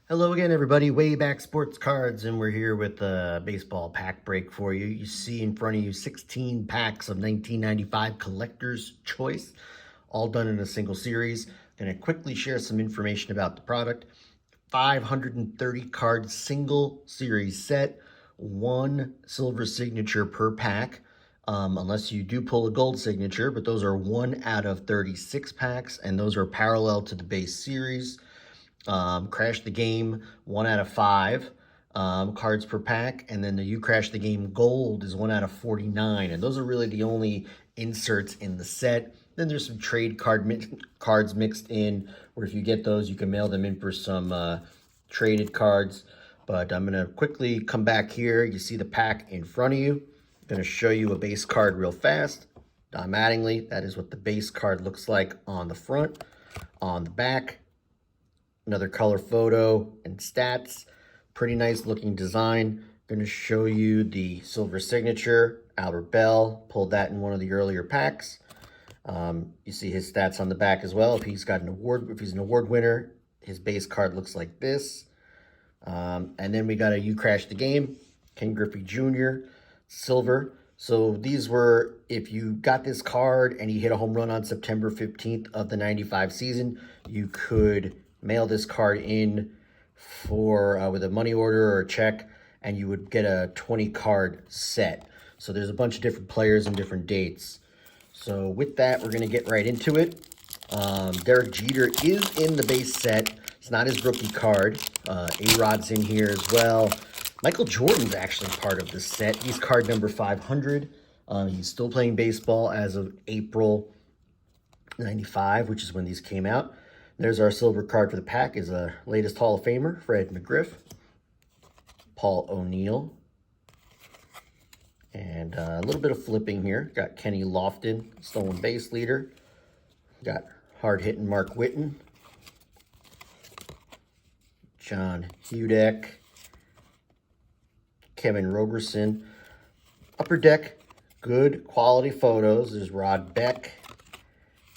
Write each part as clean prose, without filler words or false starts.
Hello again, everybody. Wayback Sports Cards, and we're here with a baseball pack break for you. You see in front of you 16 packs of 1995 Collector's Choice, all done in a single series. Going to quickly share some information about the product. 530 card single series set, one silver signature per pack, unless you do pull a gold signature, but those are 1 out of 36 packs, and those are parallel to the base series. Crash the Game, 1 out of 5 cards per pack. And then the You Crash the Game Gold is 1 out of 49. And those are really the only inserts in the set. Then there's some trade cards mixed in, where if you get those, you can mail them in for some traded cards. But I'm going to quickly come back here. You see the pack in front of you. I'm going to show you a base card real fast. Don Mattingly, that is what the base card looks like on the front. On the back, another color photo and stats. Pretty nice looking design. Going to show you the silver signature. Albert Bell pulled that in one of the earlier packs. You see his stats on the back as well. If he's an award winner, his base card looks like this. And then we got a You Crash the Game, Ken Griffey Jr., silver. So these were, if you got this card and you hit a home run on September 15th of the 95 season, you could mail this card in for with a money order or a check, and you would get a 20 card set. So there's a bunch of different players and different dates. So with that, we're going to get right into it. Derek Jeter is in the base set. It's not his rookie card. A-Rod's in here as well. Michael Jordan's actually part of this set. He's card number 500. He's still playing baseball as of April 95, which is when these came out. There's our silver card for the pack, is a latest Hall of Famer, Fred McGriff, Paul O'Neill, and a little bit of flipping here. Got Kenny Lofton, stolen base leader. Got hard-hitting Mark Whitten, John Hudek, Kevin Roberson. Upper deck, good quality photos. There's Rod Beck.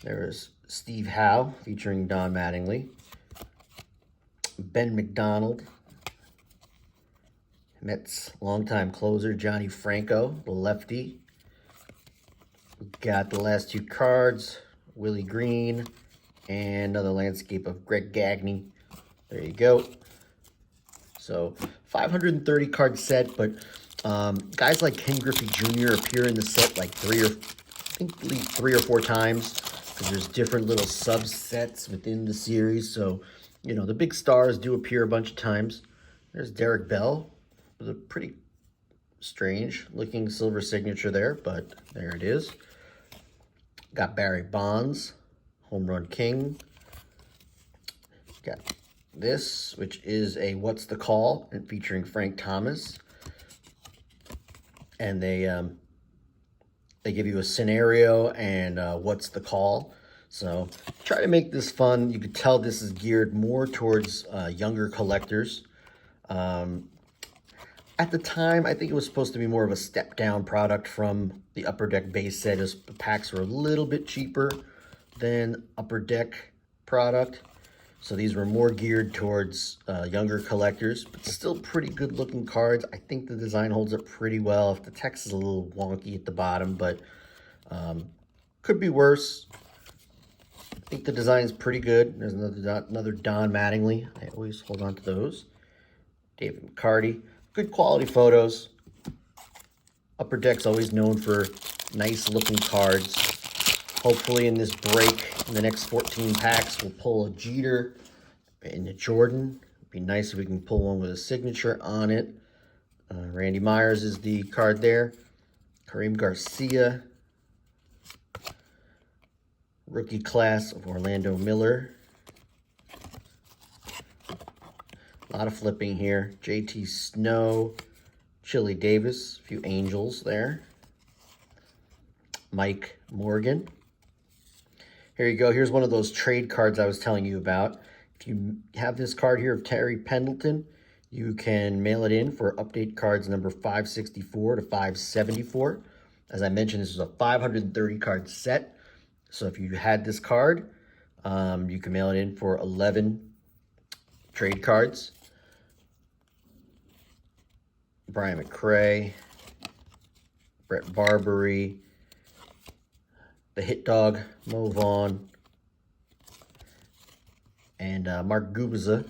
There's Steve Howe featuring Don Mattingly, Ben McDonald, Mets longtime closer Johnny Franco, the lefty. We got the last two cards, Willie Green, and another landscape of Greg Gagne. There you go. So 530 card set, but guys like Ken Griffey Jr. appear in the set like three or four times. There's different little subsets within the series. So, you know, the big stars do appear a bunch of times. There's Derek Bell with a pretty strange looking silver signature there, but there it is. Got Barry Bonds, Home Run King. Got this, which is a What's the Call, and featuring Frank Thomas. And they give you a scenario and what's the call. So try to make this fun. You could tell this is geared more towards younger collectors. At the time, I think it was supposed to be more of a step-down product from the Upper Deck base set, as the packs were a little bit cheaper than Upper Deck product. So these were more geared towards younger collectors, but still pretty good-looking cards. I think the design holds up pretty well. If the text is a little wonky at the bottom, but could be worse. I think the design is pretty good. There's another Don Mattingly. I always hold on to those. David McCarty. Good quality photos. Upper Deck's always known for nice-looking cards. Hopefully in this break, in the next 14 packs, we'll pull a Jeter and a Jordan. It'd be nice if we can pull one with a signature on it. Randy Myers is the card there. Kareem Garcia. Rookie class of Orlando Miller. A lot of flipping here. JT Snow. Chili Davis. A few Angels there. Mike Morgan. Here you go. Here's one of those trade cards I was telling you about. If you have this card here of Terry Pendleton, you can mail it in for update cards number 564 to 574. As I mentioned, this is a 530 card set. So if you had this card, you can mail it in for 11 trade cards. Brian McRae, Brett Barbary, the Hit Dog, Mo Vaughn, and Mark Gubicza.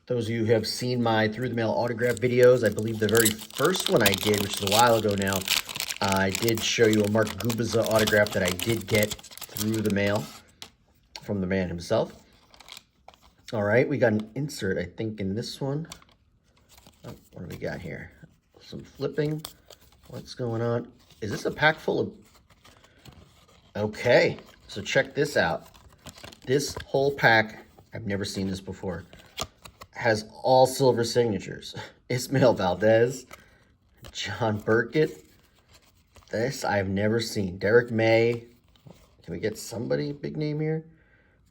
Those of you who have seen my Through the Mail autograph videos, I believe the very first one I did, which is a while ago now, I did show you a Mark Gubicza autograph that I did get through the mail from the man himself. All right, we got an insert, I think, in this one. Oh, what do we got here? Some flipping. What's going on? Is this a pack full of... Okay, so check this out. This whole pack, I've never seen this before, has all silver signatures. Ismael Valdez, John Burkett. This I've never seen. Derek May. Can we get somebody big name here?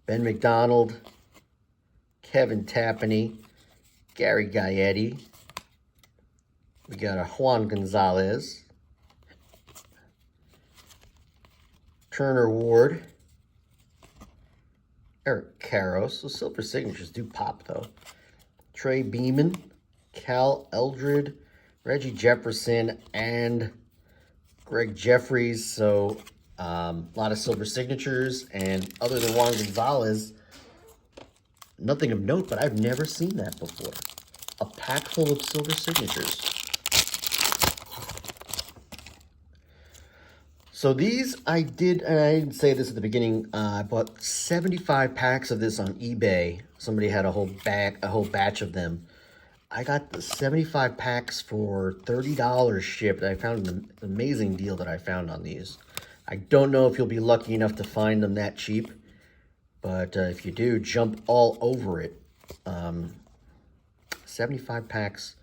Ben McDonald, Kevin Tapani, Gary Gaetti. We got a Juan Gonzalez, Turner Ward, Eric Karros. Those silver signatures do pop though. Trey Beeman, Cal Eldred, Reggie Jefferson, and Greg Jeffries. So a lot of silver signatures, and other than Juan Gonzalez, nothing of note, but I've never seen that before. A pack full of silver signatures. So these I did, and I didn't say this at the beginning, I bought 75 packs of this on eBay. Somebody had a whole batch of them. I got the 75 packs for $30 shipped. I found an amazing deal that I found on these. I don't know if you'll be lucky enough to find them that cheap, but if you do, jump all over it. 75 packs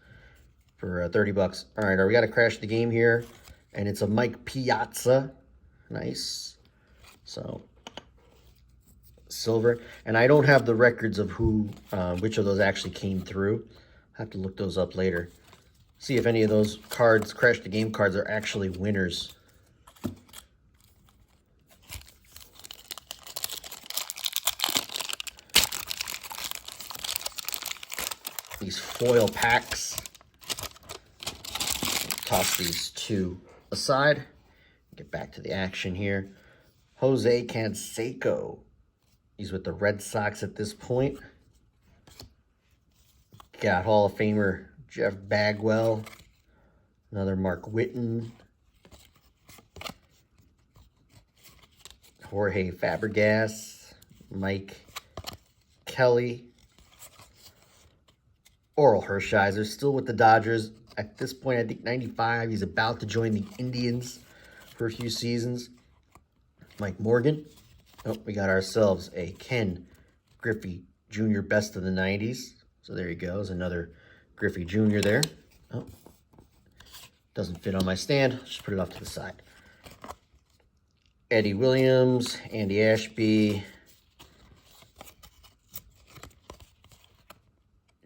for 30 bucks. All right, we got to crash the game here. And it's a Mike Piazza. Nice. So, silver. And I don't have the records of who, which of those actually came through. I have to look those up later. See if any of those cards, Crash the Game cards, are actually winners. These foil packs. Toss these two aside. Get back to the action here. Jose Canseco. He's with the Red Sox at this point. Got Hall of Famer Jeff Bagwell. Another Mark Whitten. Jorge Fabregas. Mike Kelly. Oral Hershiser, still with the Dodgers. At this point, I think 95. He's about to join the Indians for a few seasons. Mike Morgan. Oh, we got ourselves a Ken Griffey Jr. Best of the 90s. So there you go. There's another Griffey Jr. there. Oh, doesn't fit on my stand. Just put it off to the side. Eddie Williams, Andy Ashby,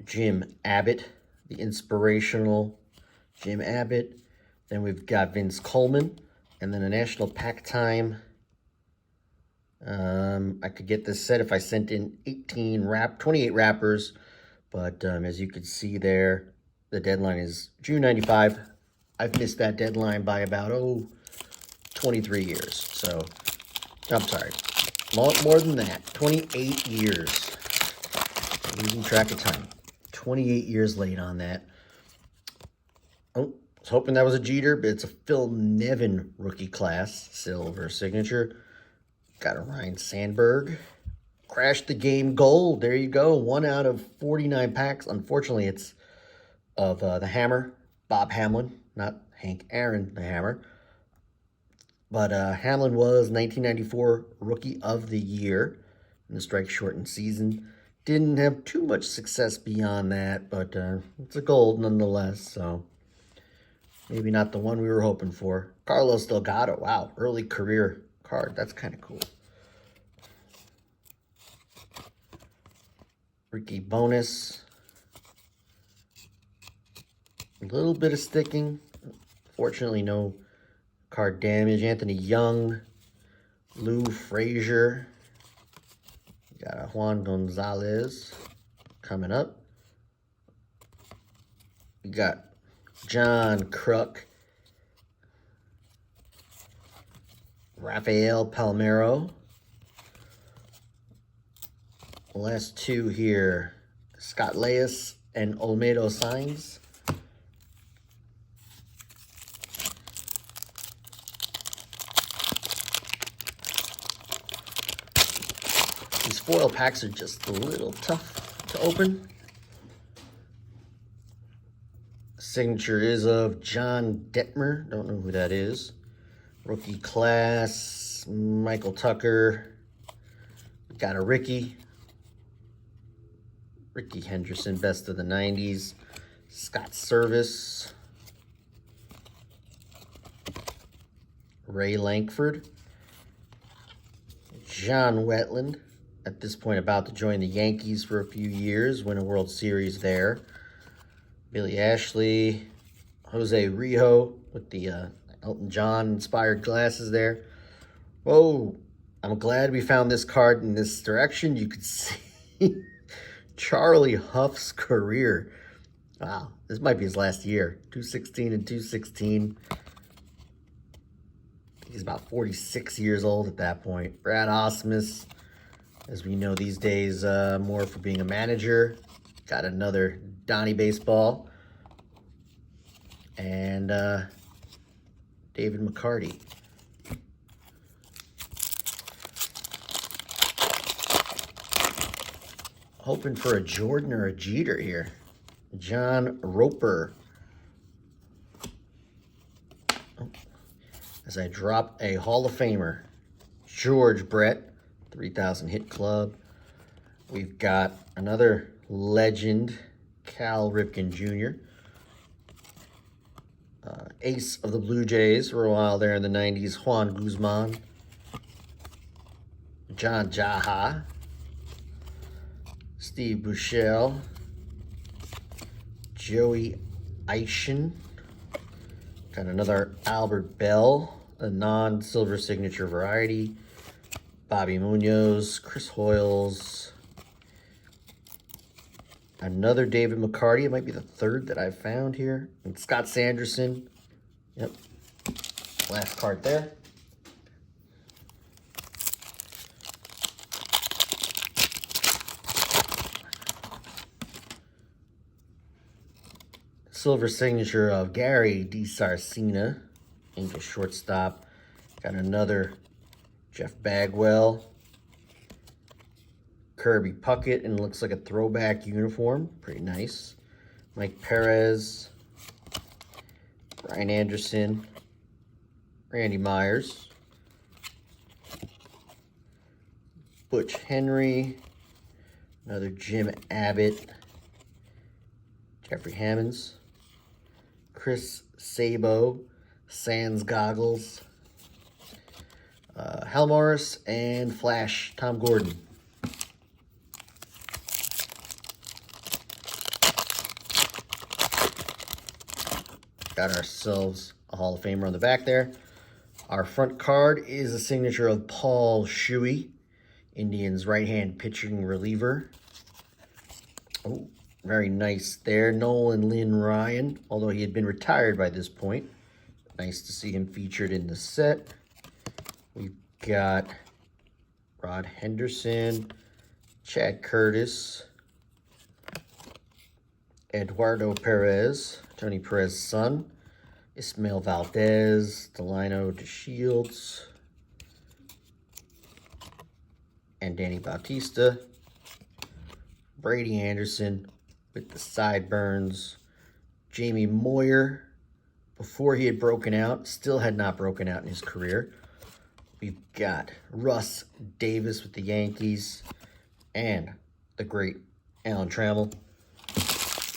Jim Abbott, the inspirational Jim Abbott. Then we've got Vince Coleman, and then a National Pack Time. I could get this set if I sent in 28 wrappers, but as you can see there, the deadline is June 95. I've missed that deadline by about 23 years. So I'm sorry, more than that, 28 years. I'm losing track of time. 28 years late on that. Oh, I was hoping that was a Jeter, but it's a Phil Nevin rookie class silver signature. Got a Ryan Sandberg. Crash the Game gold. There you go. 1 out of 49 packs. Unfortunately, it's of the Hammer, Bob Hamlin, not Hank Aaron, the Hammer. But Hamlin was 1994 Rookie of the Year in the strike-shortened season. Didn't have too much success beyond that, but it's a gold nonetheless, so maybe not the one we were hoping for. Carlos Delgado, wow, early career card. That's kind of cool. Ricky Bonus. A little bit of sticking. Fortunately, no card damage. Anthony Young. Lou Frazier. Got a Juan Gonzalez coming up. We got John Kruk, Rafael Palmeiro. The last two here, Scott Leas and Olmedo Signs. These foil packs are just a little tough to open. Signature is of John Detmer. Don't know who that is. Rookie class, Michael Tucker. We got a Ricky Henderson, best of the 90s. Scott Service. Ray Lankford. John Wetland. At this point about to join the Yankees for a few years, win a World Series there. Billy Ashley, Jose Rijo with the Elton John inspired glasses there. Whoa, I'm glad we found this card in this direction. You could see Charlie Huff's career. Wow, this might be his last year. 216 and 216. He's about 46 years old at that point. Brad Osmus, as we know these days, more for being a manager. Got another Donnie baseball. And David McCarty. Hoping for a Jordan or a Jeter here. John Roper. Oh. As I drop a Hall of Famer. George Brett. 3,000 hit club. We've got another legend, Cal Ripken Jr. Ace of the Blue Jays for a while there in the 90s, Juan Guzman. John Jaha. Steve Buechele. Joey Eischen. Got another Albert Bell, a non-silver signature variety. Bobby Munoz, Chris Hoyles, another David McCarty. It might be the third that I've found here. And Scott Sanderson. Yep. Last card there. Silver signature of Gary DiSarcina, Angel shortstop. Got another Jeff Bagwell, Kirby Puckett, and looks like a throwback uniform. Pretty nice. Mike Perez, Brian Anderson, Randy Myers, Butch Henry, another Jim Abbott, Jeffrey Hammonds, Chris Sabo, Sans Goggles, Hal Morris, and Flash, Tom Gordon. Got ourselves a Hall of Famer on the back there. Our front card is a signature of Paul Shuey, Indians right-hand pitching reliever. Oh, very nice there. Nolan Lynn Ryan, although he had been retired by this point. Nice to see him featured in the set. We've got Rod Henderson, Chad Curtis, Eduardo Perez, Tony Perez's son, Ismael Valdez, Delino DeShields, and Danny Bautista, Brady Anderson with the sideburns, Jamie Moyer, before he had broken out, still had not broken out in his career. We've got Russ Davis with the Yankees, and the great Alan Trammell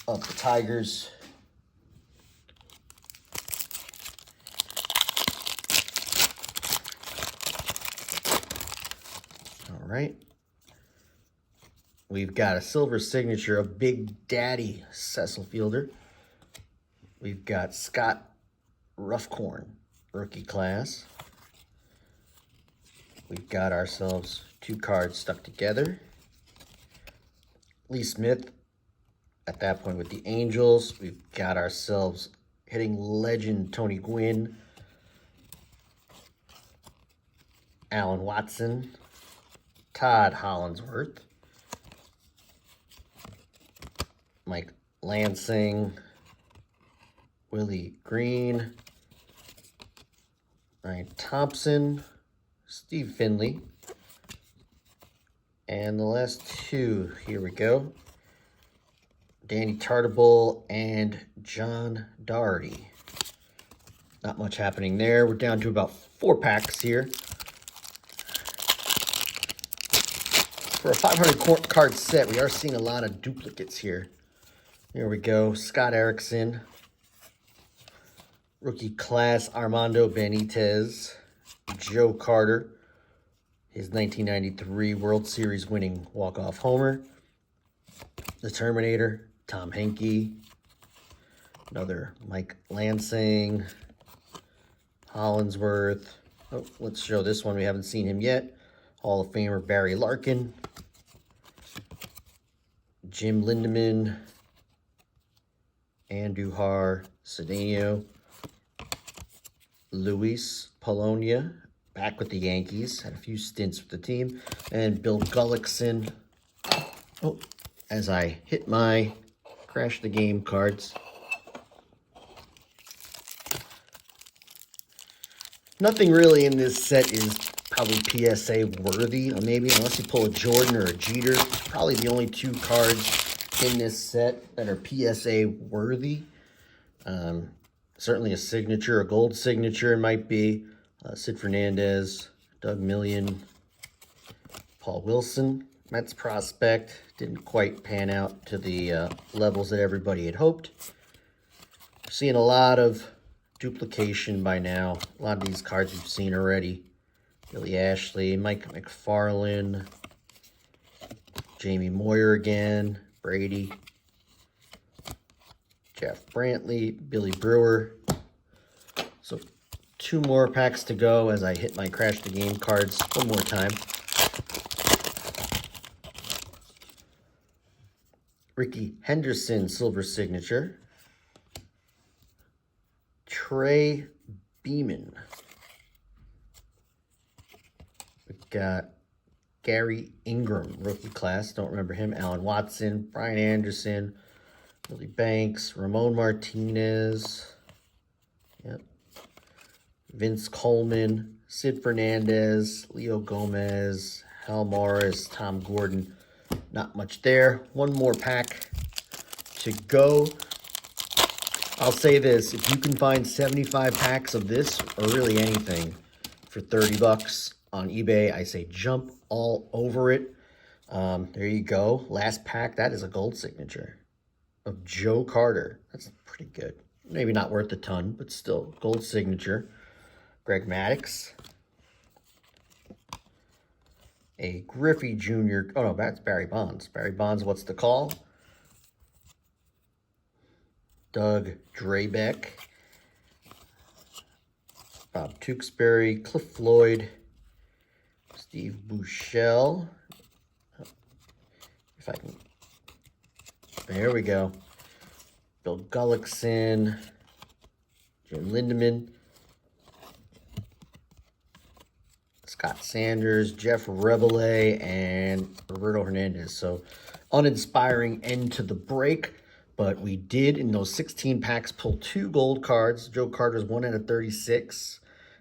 of the Tigers. All right. We've got a silver signature of Big Daddy Cecil Fielder. We've got Scott Ruffcorn, rookie class. We've got ourselves two cards stuck together. Lee Smith, At that point with the Angels, we've got ourselves hitting legend Tony Gwynn, Alan Watson, Todd Hollandsworth, Mike Lansing, Willie Green, Ryan Thompson, Steve Finley, and the last two, here we go, Danny Tartabull and John Doherty. Not much happening there. We're down to about 4 packs here. For a 500 card set, we are seeing a lot of duplicates here. Here we go. Scott Erickson. Rookie class Armando Benitez. Joe Carter. His 1993 World Series winning walk-off homer. The Terminator. Tom Henke. Another Mike Lansing. Hollandsworth. Oh, let's show this one. We haven't seen him yet. Hall of Famer Barry Larkin. Jim Lindemann. Andujar Cedeno. Luis Polonia, back with the Yankees. Had a few stints with the team. And Bill Gullickson. Oh, as I hit my Crash the Game cards. Nothing really in this set is probably PSA worthy, or maybe unless you pull a Jordan or a Jeter. Probably the only 2 cards in this set that are PSA worthy. Certainly a signature, a gold signature it might be. Sid Fernandez, Doug Million, Paul Wilson. Mets prospect, didn't quite pan out to the levels that everybody had hoped. Seeing a lot of duplication by now. A lot of these cards we've seen already. Billy Ashley, Mike McFarlane, Jamie Moyer again, Brady, Jeff Brantley, Billy Brewer. So 2 more packs to go as I hit my Crash the Game cards one more time. Ricky Henderson, silver signature. Trey Beeman. We've got Gary Ingram, rookie class. Don't remember him. Alan Watson, Brian Anderson, Billy Banks, Ramon Martinez. Yep. Vince Coleman, Sid Fernandez, Leo Gomez, Hal Morris, Tom Gordon. Not much there. One more pack to go. I'll say this, if you can find 75 packs of this, or really anything, for 30 bucks on eBay, I say jump all over it. There you go. Last pack, that is a gold signature of Joe Carter. That's pretty good. Maybe not worth a ton, but still, gold signature. Greg Maddux. A Griffey Jr. Oh, no, that's Barry Bonds. Barry Bonds, what's the call? Doug Drabeck. Bob Tewksbury. Cliff Floyd. Steve Buechele. If I can. There we go. Bill Gullickson. Jim Lindemann. Scott Sanders, Jeff Rebele, and Roberto Hernandez. So uninspiring end to the break, but we did in those 16 packs pull 2 gold cards. Joe Carter's 1 out of 36,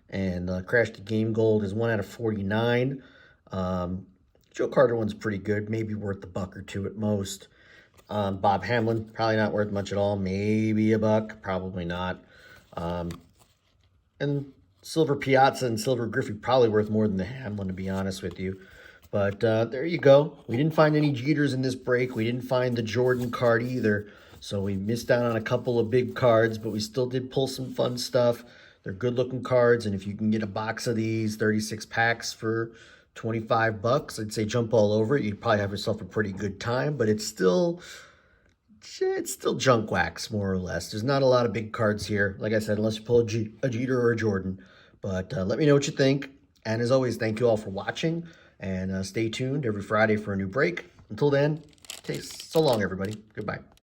and Crash the Game Gold is 1 out of 49. Joe Carter one's pretty good, maybe worth $1 or $2 at most. Bob Hamlin, probably not worth much at all, maybe $1, probably not. And Silver Piazza and Silver Griffey probably worth more than the Hamlin, to be honest with you. But there you go. We didn't find any Jeters in this break. We didn't find the Jordan card either. So we missed out on a couple of big cards, but we still did pull some fun stuff. They're good-looking cards, and if you can get a box of these 36 packs for 25 bucks, I'd say jump all over it. You'd probably have yourself a pretty good time, but it's still junk wax, more or less. There's not a lot of big cards here, like I said, unless you pull a Jeter or a Jordan. But let me know what you think. And as always, thank you all for watching. And stay tuned every Friday for a new break. Until then, so long, everybody. Goodbye.